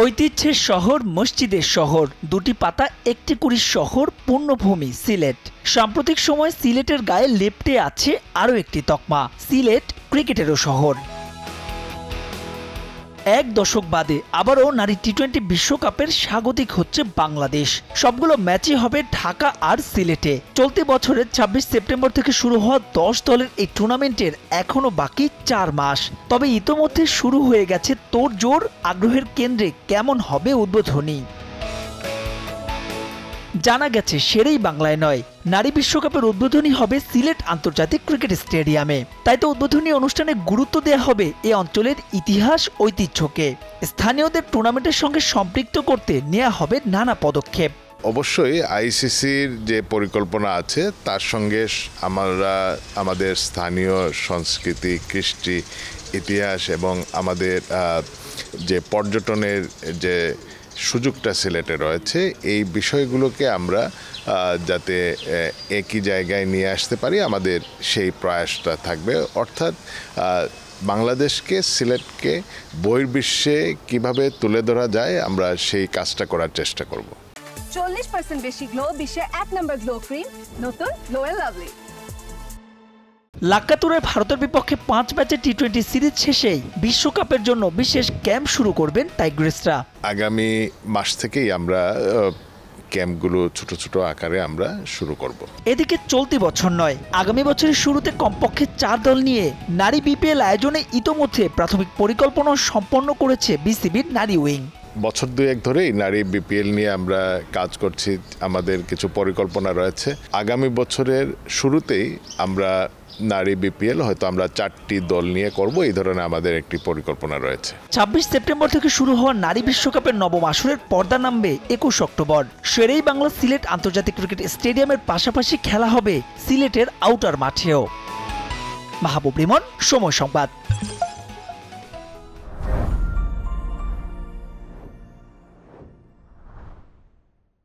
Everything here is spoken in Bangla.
ঐতিহ্যের শহর, মসজিদের শহর, দুটি পাতা একটি কুড়ি শহর, পূর্ণভূমি সিলেট। সাম্প্রতিক সময় সিলেটের গায়ে লেপ্টে আছে আরও একটি তকমা, সিলেট ক্রিকেটেরও শহর। এক দশক বাদে আবারও নারী টি-20 বিশ্বকাপের স্বাগতিক হচ্ছে বাংলাদেশ। সবগুলো ম্যাচই হবে ঢাকা আর সিলেটে। চলতি বছরের 26 সেপ্টেম্বর থেকে শুরু হওয়া 10 দলের এই টুর্নামেন্টের এখনো বাকি 4 মাস। তবে ইতোমধ্যে শুরু হয়ে গেছে তোড়জোড়। আগ্রহের কেন্দ্রে কেমন হবে উদ্বোধনী? জানা গেছে সেরেই বাংলায় নয়, নারী বিশ্বকাপের উদ্বোধনী হবে সিলেট আন্তর্জাতিক ক্রিকেট স্টেডিয়ামে। তাই তো উদ্বোধনী অনুষ্ঠানে গুরুত্ব দেওয়া হবে এ অঞ্চলের ইতিহাস, ঐতিহ্যকে। স্থানীয়দের টুর্নামেন্টের সঙ্গে সম্পৃক্ত করতে নেওয়া হবে নানা পদক্ষেপ। অবশ্যই আইসিসির যে পরিকল্পনা আছে তার সঙ্গে আমরা আমাদের স্থানীয় সংস্কৃতি, কৃষ্টি, ইতিহাস এবং আমাদের যে পর্যটনের যে সুযোগটা সিলেটে রয়েছে, এই বিষয়গুলোকে আমরা যাতে একই জায়গায় নিয়ে আসতে পারি, আমাদের সেই প্রয়াসটা থাকবে। অর্থাৎ বাংলাদেশকে, সিলেটকে বহির্বিশ্বে কিভাবে তুলে ধরা যায়, আমরা সেই কাজটা করার চেষ্টা করব। 40% বেশি গ্লো, বিশ্বের 1 নম্বর গ্লো ক্রিম, নতুন গ্লো এন্ড লাভলি। লাক্কাতুরায় ভারতের বিপক্ষে 5 ম্যাচের টি-20 সিরিজ শেষেই বিশ্বকাপের জন্য বিশেষ ক্যাম্প শুরু করবেন টাইগ্রেসরা। আগামী মাস থেকেই আমরা ক্যাম্পগুলো ছোট ছোট আকারে আমরা শুরু করব। এদিকে চলতি বছর নয়, আগামী বছরের শুরুতে কমপক্ষে 4 দল নিয়ে নারী বিপিএল আয়োজনে ইতোমধ্যে প্রাথমিক পরিকল্পনা সম্পন্ন করেছে বিসিবির নারী উইং। বছর দুয়েক ধরেই নারী বিপিএল নিয়ে আমরা কাজ করছি, আমাদের কিছু পরিকল্পনা রয়েছে। আগামী বছরের শুরুতেই আমরা নারী বিপিএল হয়তো আমরা 4টি দল নিয়ে করব, এই ধরনের আমাদের একটি পরিকল্পনা রয়েছে। 26 সেপ্টেম্বর থেকে শুরু হওয়া নারী বিশ্বকাপের নবম আসরের পর্দা নামবে 21 অক্টোবর। শেরেই বাংলা সিলেট আন্তর্জাতিক ক্রিকেট স্টেডিয়ামের পাশাপাশি খেলা হবে সিলেটের আউটার মাঠেও। মাহবুব রিমন, সময় সংবাদ।